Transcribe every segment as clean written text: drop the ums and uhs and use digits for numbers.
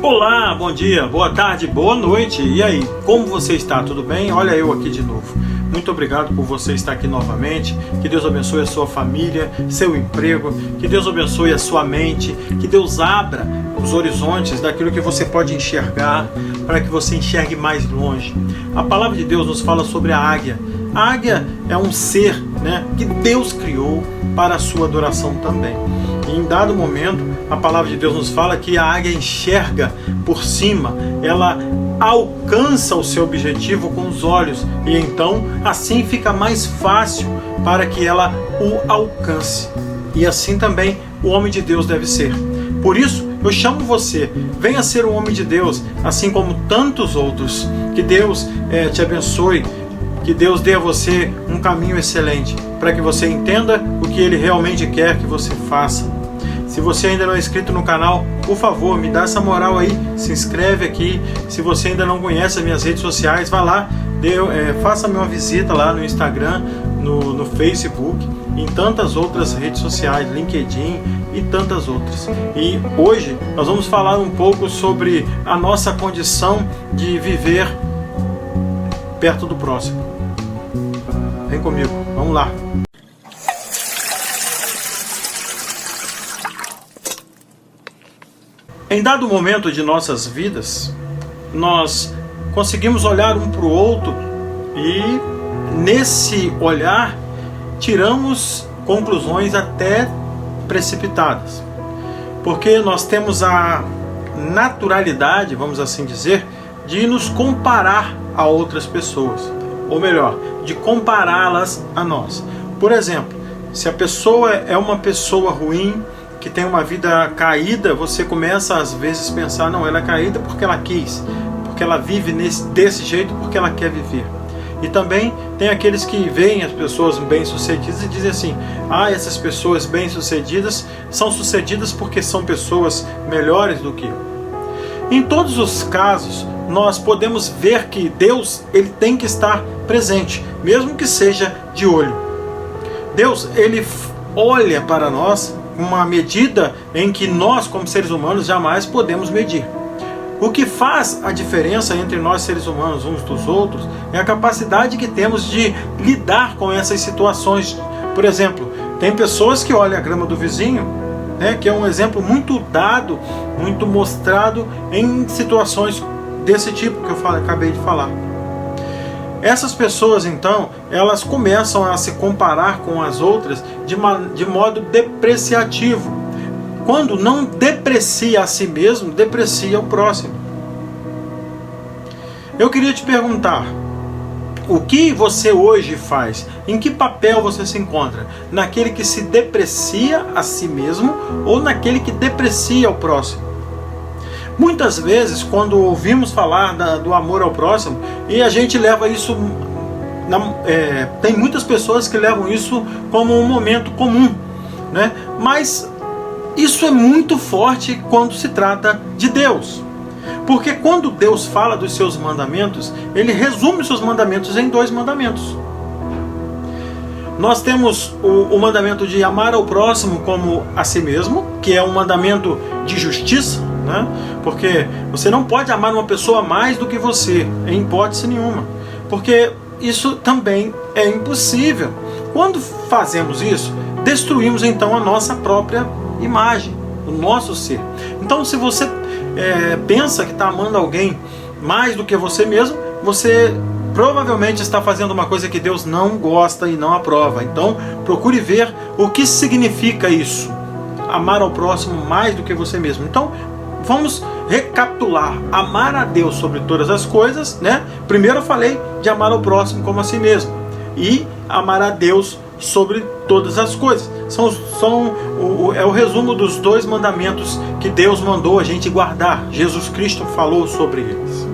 Olá, bom dia, boa tarde, boa noite. E aí, como você está? Tudo bem? Olha eu aqui de novo. Muito obrigado por você estar aqui novamente. Que Deus abençoe a sua família, seu emprego. Que Deus abençoe a sua mente. Que Deus abra os horizontes daquilo que você pode enxergar, para que você enxergue mais longe. A palavra de Deus nos fala sobre a águia. A águia é um ser, que Deus criou para a sua adoração também. E em dado momento, a palavra de Deus nos fala que a águia enxerga por cima, ela alcança o seu objetivo com os olhos, e então assim fica mais fácil para que ela o alcance. E assim também o homem de Deus deve ser. Por isso, eu chamo você, venha ser um homem de Deus, assim como tantos outros. Que Deus te abençoe, que Deus dê a você um caminho excelente, para que você entenda o que Ele realmente quer que você faça. Se você ainda não é inscrito no canal, por favor, me dá essa moral aí, se inscreve aqui. Se você ainda não conhece as minhas redes sociais, vá lá, faça-me uma visita lá no Instagram, no Facebook, em tantas outras redes sociais, LinkedIn e tantas outras. E hoje nós vamos falar um pouco sobre a nossa condição de viver perto do próximo. Vem comigo, vamos lá. Em dado momento de nossas vidas, nós conseguimos olhar um para o outro e nesse olhar tiramos conclusões até precipitadas. Porque nós temos a naturalidade, vamos assim dizer, de nos comparar a outras pessoas. Ou melhor, de compará-las a nós. Por exemplo, se a pessoa é uma pessoa ruim, que tem uma vida caída, você começa às vezes a pensar, não, ela é caída porque ela quis, porque ela vive desse jeito porque ela quer viver. E também tem aqueles que veem as pessoas bem-sucedidas e dizem assim, essas pessoas bem-sucedidas são sucedidas porque são pessoas melhores do que eu. Em todos os casos, nós podemos ver que Deus, ele tem que estar presente, mesmo que seja de olho. Deus, ele olha para nós uma medida em que nós, como seres humanos, jamais podemos medir. O que faz a diferença entre nós, seres humanos, uns dos outros, é a capacidade que temos de lidar com essas situações. Por exemplo, tem pessoas que olham a grama do vizinho, que é um exemplo muito dado, muito mostrado em situações desse tipo que eu acabei de falar. Essas pessoas, então, elas começam a se comparar com as outras de modo depreciativo. Quando não deprecia a si mesmo, deprecia o próximo. Eu queria te perguntar, o que você hoje faz? Em que papel você se encontra? Naquele que se deprecia a si mesmo ou naquele que deprecia o próximo? Muitas vezes, quando ouvimos falar do amor ao próximo, e a gente leva isso, tem muitas pessoas que levam isso como um momento comum, mas isso é muito forte quando se trata de Deus. Porque quando Deus fala dos seus mandamentos, Ele resume os seus mandamentos em 2 mandamentos. Nós temos o mandamento de amar ao próximo como a si mesmo, que é um mandamento de justiça, porque você não pode amar uma pessoa mais do que você, em hipótese nenhuma, porque isso também é impossível. Quando fazemos isso, destruímos então a nossa própria imagem, o nosso ser. Então, se você pensa que está amando alguém mais do que você mesmo, você provavelmente está fazendo uma coisa que Deus não gosta e não aprova. Então, procure ver o que significa isso, amar ao próximo mais do que você mesmo. Então, vamos recapitular. Amar a Deus sobre todas as coisas, Primeiro eu falei de amar ao próximo como a si mesmo. E amar a Deus sobre todas as coisas. É o resumo dos 2 mandamentos que Deus mandou a gente guardar. Jesus Cristo falou sobre eles.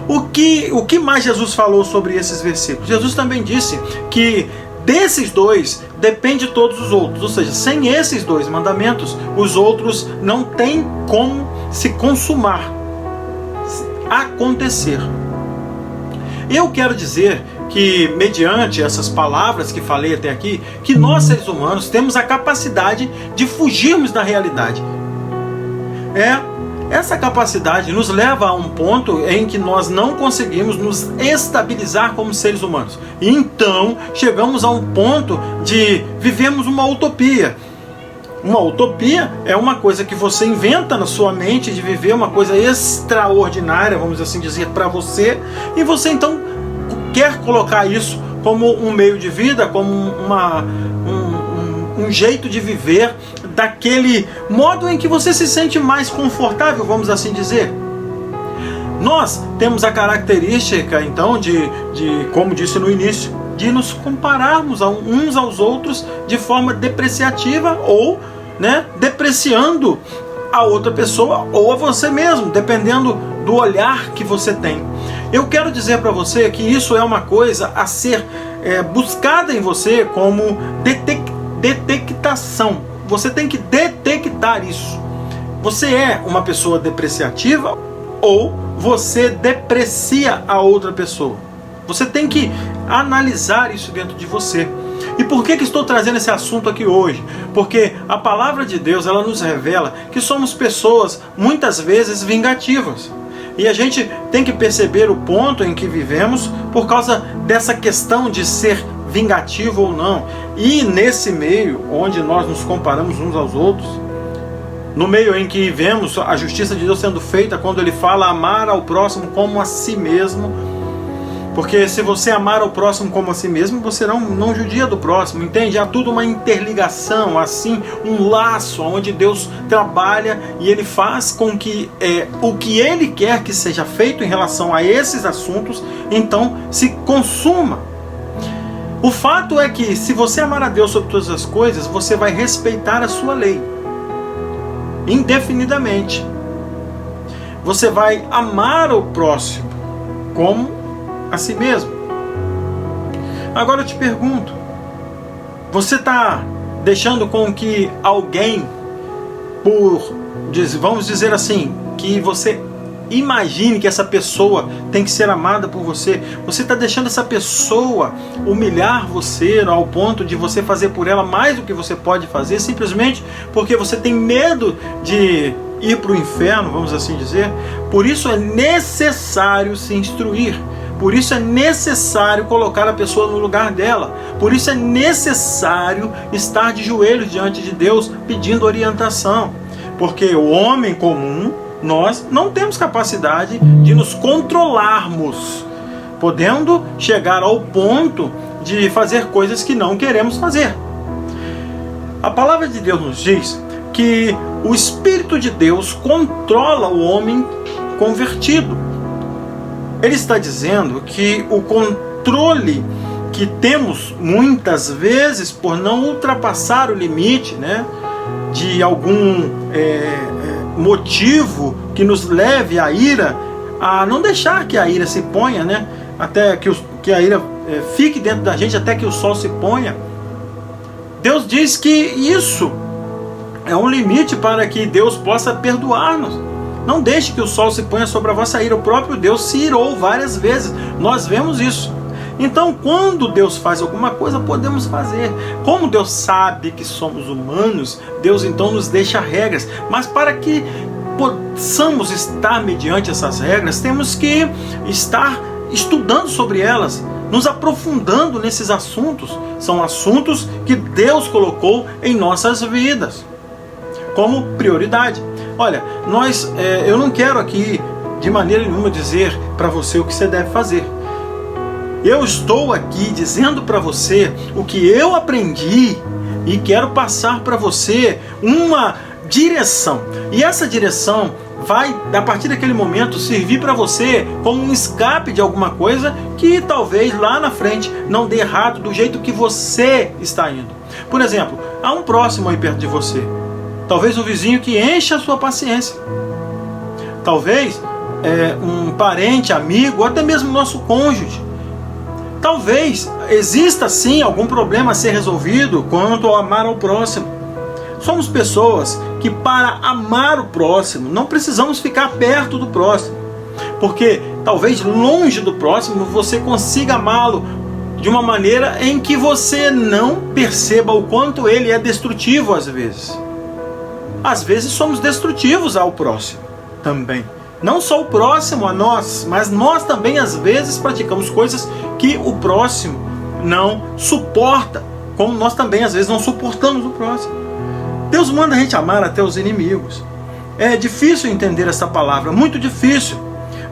O que mais Jesus falou sobre esses versículos? Jesus também disse que desses 2 depende de todos os outros, ou seja, sem esses 2 mandamentos, os outros não têm como se consumar, acontecer. Eu quero dizer que, mediante essas palavras que falei até aqui, que nós, seres humanos, temos a capacidade de fugirmos da realidade. essa capacidade nos leva a um ponto em que nós não conseguimos nos estabilizar como seres humanos. E então chegamos a um ponto de vivemos uma utopia. Uma utopia é uma coisa que você inventa na sua mente de viver uma coisa extraordinária, vamos assim dizer, para você, e você então quer colocar isso como um meio de vida, como um jeito de viver daquele modo em que você se sente mais confortável, vamos assim dizer. Nós temos a característica, então, de como disse no início, de nos compararmos uns aos outros de forma depreciativa ou, depreciando a outra pessoa ou a você mesmo, dependendo do olhar que você tem. Eu quero dizer para você que isso é uma coisa a ser buscada em você como detectação. Você tem que detectar isso. Você é uma pessoa depreciativa ou você deprecia a outra pessoa? Você tem que analisar isso dentro de você. E por que estou trazendo esse assunto aqui hoje? Porque a palavra de Deus, ela nos revela que somos pessoas muitas vezes vingativas. E a gente tem que perceber o ponto em que vivemos por causa dessa questão de ser vingativo ou não. E nesse meio onde nós nos comparamos uns aos outros, no meio em que vemos a justiça de Deus sendo feita quando Ele fala amar ao próximo como a si mesmo, porque se você amar ao próximo como a si mesmo, você não judia do próximo, entende? Há tudo uma interligação, assim, um laço onde Deus trabalha e Ele faz com que o que Ele quer que seja feito em relação a esses assuntos, então se consuma. O fato é que se você amar a Deus sobre todas as coisas, você vai respeitar a sua lei, indefinidamente. Você vai amar o próximo como a si mesmo. Agora eu te pergunto, você está deixando com que alguém, vamos dizer assim, que você imagine que essa pessoa tem que ser amada por você, você está deixando essa pessoa humilhar você ao ponto de você fazer por ela mais do que você pode fazer, simplesmente porque você tem medo de ir para o inferno, vamos assim dizer? Por isso é necessário se instruir. Por isso é necessário colocar a pessoa no lugar dela. Por isso é necessário estar de joelhos diante de Deus pedindo orientação. Porque o homem comum, nós não temos capacidade de nos controlarmos, podendo chegar ao ponto de fazer coisas que não queremos fazer. A palavra de Deus nos diz que o Espírito de Deus controla o homem convertido. Ele está dizendo que o controle que temos muitas vezes por não ultrapassar o limite, de algum motivo que nos leve à ira, a não deixar que a ira se ponha, até que a ira fique dentro da gente até que o sol se ponha. Deus diz que isso é um limite para que Deus possa perdoar-nos. Não deixe que o sol se ponha sobre a vossa ira. O próprio Deus se irou várias vezes. Nós vemos isso. Então, quando Deus faz alguma coisa, podemos fazer. Como Deus sabe que somos humanos, Deus então nos deixa regras. Mas para que possamos estar mediante essas regras, temos que estar estudando sobre elas, nos aprofundando nesses assuntos. São assuntos que Deus colocou em nossas vidas como prioridade. Olha, eu não quero aqui de maneira nenhuma dizer para você o que você deve fazer. Eu estou aqui dizendo para você o que eu aprendi e quero passar para você uma direção. E essa direção vai, a partir daquele momento, servir para você como um escape de alguma coisa que talvez lá na frente não dê errado do jeito que você está indo. Por exemplo, há um próximo aí perto de você. Talvez um vizinho que enche a sua paciência. Talvez um parente, amigo, ou até mesmo nosso cônjuge. Talvez exista sim algum problema a ser resolvido quanto ao amar ao próximo. Somos pessoas que para amar o próximo não precisamos ficar perto do próximo. Porque talvez longe do próximo você consiga amá-lo de uma maneira em que você não perceba o quanto ele é destrutivo às vezes. Às vezes somos destrutivos ao próximo. também. Não só o próximo a nós, mas nós também às vezes praticamos coisas que o próximo não suporta, como nós também às vezes não suportamos o próximo. Deus manda a gente amar até os inimigos. É difícil entender essa palavra, muito difícil,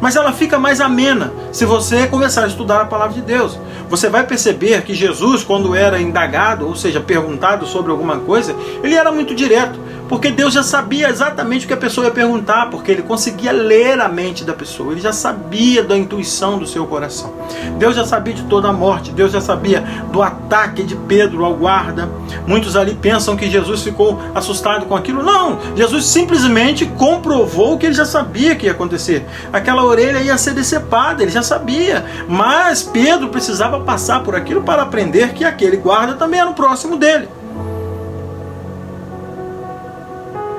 mas ela fica mais amena se você começar a estudar a palavra de Deus. Você vai perceber que Jesus, quando era indagado, ou seja, perguntado sobre alguma coisa, ele era muito direto, porque Deus já sabia exatamente o que a pessoa ia perguntar, porque ele conseguia ler a mente da pessoa, ele já sabia da intuição do seu coração. Deus já sabia de toda a morte, Deus já sabia do ataque de Pedro ao guarda. Muitos ali pensam que Jesus ficou assustado com aquilo. Não, Jesus simplesmente comprovou o que ele já sabia que ia acontecer. Aquela orelha ia ser decepada, ele já sabia, mas Pedro precisava passar por aquilo para aprender que aquele guarda também era o próximo dele.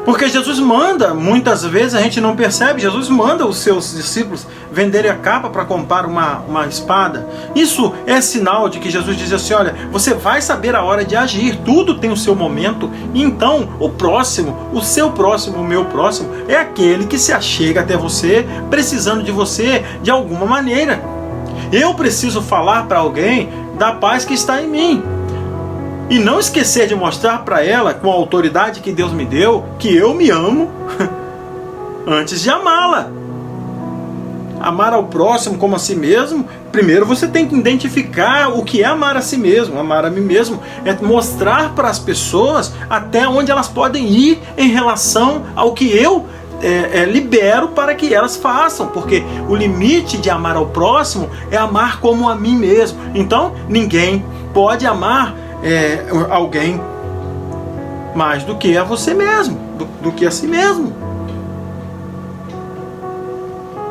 Porque Jesus manda, muitas vezes a gente não percebe, Jesus manda os seus discípulos venderem a capa para comprar uma espada. Isso é sinal de que Jesus diz assim, olha, você vai saber a hora de agir, tudo tem o seu momento, e então o próximo, o seu próximo, o meu próximo, é aquele que se achega até você, precisando de você de alguma maneira. Eu preciso falar para alguém da paz que está em mim. E não esquecer de mostrar para ela, com a autoridade que Deus me deu, que eu me amo antes de amá-la. Amar ao próximo como a si mesmo, primeiro você tem que identificar o que é amar a si mesmo. Amar a mim mesmo é mostrar para as pessoas até onde elas podem ir em relação ao que eu libero para que elas façam, porque o limite de amar ao próximo é amar como a mim mesmo. Então ninguém pode amar alguém mais do que a você mesmo, do que a si mesmo.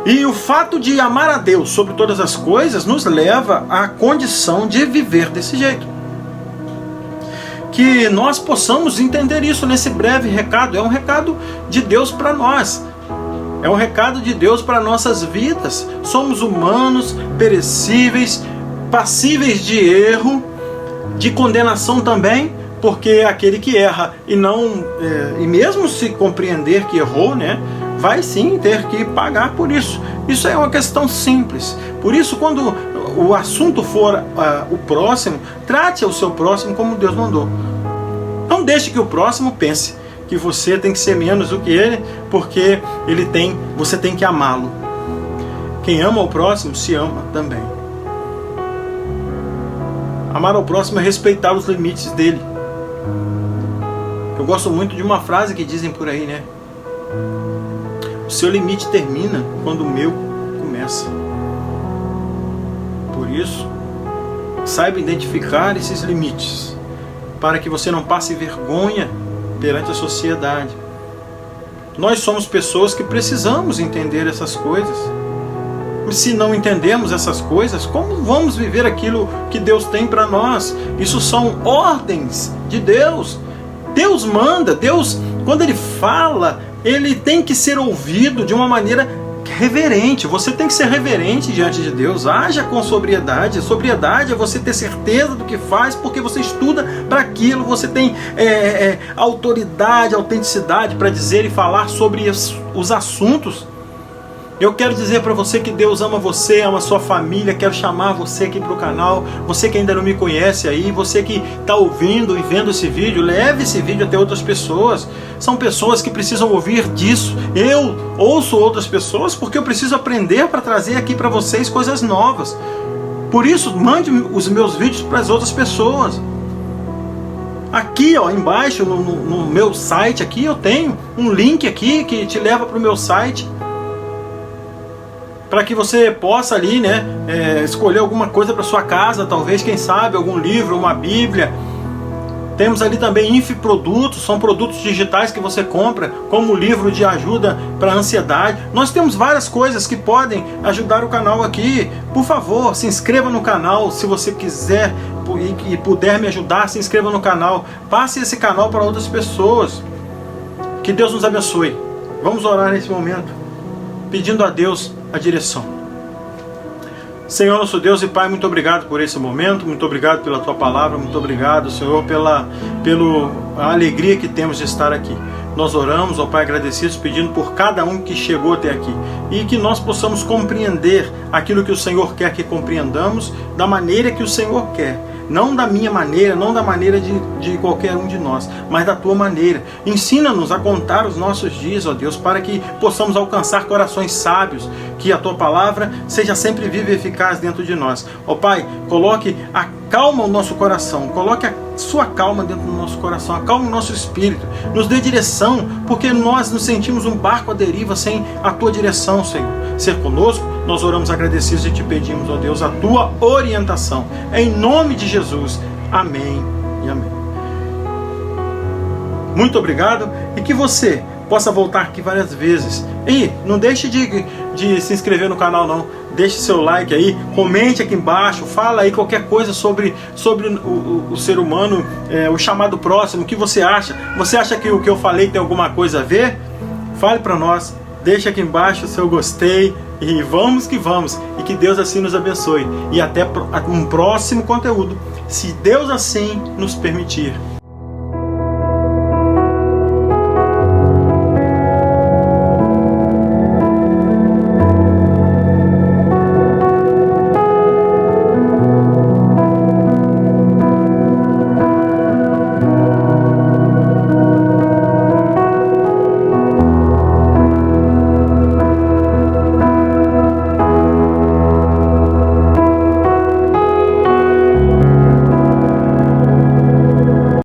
E o fato de amar a Deus sobre todas as coisas nos leva à condição de viver desse jeito. Que nós possamos entender isso nesse breve recado. É um recado de Deus para nós. É um recado de Deus para nossas vidas. Somos humanos, perecíveis, passíveis de erro, de condenação também, porque aquele que erra e não e mesmo se compreender que errou, né, vai sim ter que pagar por isso. Isso é uma questão simples. Por isso, quando o assunto for o próximo, trate o seu próximo como Deus mandou. Não deixe que o próximo pense que você tem que ser menos do que ele, porque você tem que amá-lo. Quem ama o próximo se ama também. Amar ao próximo é respeitar os limites dele. Eu gosto muito de uma frase que dizem por aí, né? O seu limite termina quando o meu começa. Por isso, saiba identificar esses limites, para que você não passe vergonha perante a sociedade. Nós somos pessoas que precisamos entender essas coisas. Se não entendemos essas coisas, como vamos viver aquilo que Deus tem para nós? Isso são ordens de Deus. Deus manda, Deus, quando Ele fala, Ele tem que ser ouvido de uma maneira reverente. Você tem que ser reverente diante de Deus. Haja com sobriedade. Sobriedade é você ter certeza do que faz, porque você estuda para aquilo, você tem autoridade, autenticidade para dizer e falar sobre os assuntos. Eu quero dizer para você que Deus ama você, ama a sua família. Quero chamar você aqui para o canal. Você que ainda não me conhece aí, você que está ouvindo e vendo esse vídeo, leve esse vídeo até outras pessoas. São pessoas que precisam ouvir disso. Eu ouço outras pessoas porque eu preciso aprender para trazer aqui para vocês coisas novas. Por isso, mande os meus vídeos para as outras pessoas. Aqui, ó, embaixo no meu site aqui, eu tenho um link aqui que te leva para o meu site, para que você possa ali, né, escolher alguma coisa para sua casa, talvez, quem sabe, algum livro, uma Bíblia. Temos ali também infoprodutos, são produtos digitais que você compra, como o livro de ajuda para a ansiedade. Nós temos várias coisas que podem ajudar o canal aqui. Por favor, se inscreva no canal, se você quiser e puder me ajudar, se inscreva no canal. Passe esse canal para outras pessoas. Que Deus nos abençoe. Vamos orar nesse momento, pedindo a Deus a direção. Senhor, nosso Deus e Pai, muito obrigado por esse momento, muito obrigado pela Tua palavra, muito obrigado, Senhor, pela alegria que temos de estar aqui. nós oramos, ó Pai, agradecidos, pedindo por cada um que chegou até aqui, e que nós possamos compreender aquilo que o Senhor quer que compreendamos, da maneira que o Senhor quer. Não da minha maneira, não da maneira de qualquer um de nós, mas da Tua maneira. Ensina-nos a contar os nossos dias, ó Deus, para que possamos alcançar corações sábios, que a Tua palavra seja sempre viva e eficaz dentro de nós. Ó Pai, coloque a calma no nosso coração, coloque a Sua calma dentro do nosso coração, acalme o nosso espírito, nos dê direção, porque nós nos sentimos um barco à deriva sem a Tua direção, Senhor. Ser conosco, nós oramos agradecidos e te pedimos, ó Deus, a Tua orientação. Em nome de Jesus. Amém e amém. Muito obrigado e que você possa voltar aqui várias vezes. E não deixe de se inscrever no canal não. Deixe seu like aí, comente aqui embaixo, fala aí qualquer coisa sobre o ser humano, o chamado próximo, o que você acha? Você acha que o que eu falei tem alguma coisa a ver? Fale para nós, deixe aqui embaixo o seu gostei e vamos que vamos. E que Deus assim nos abençoe. E até um próximo conteúdo, se Deus assim nos permitir.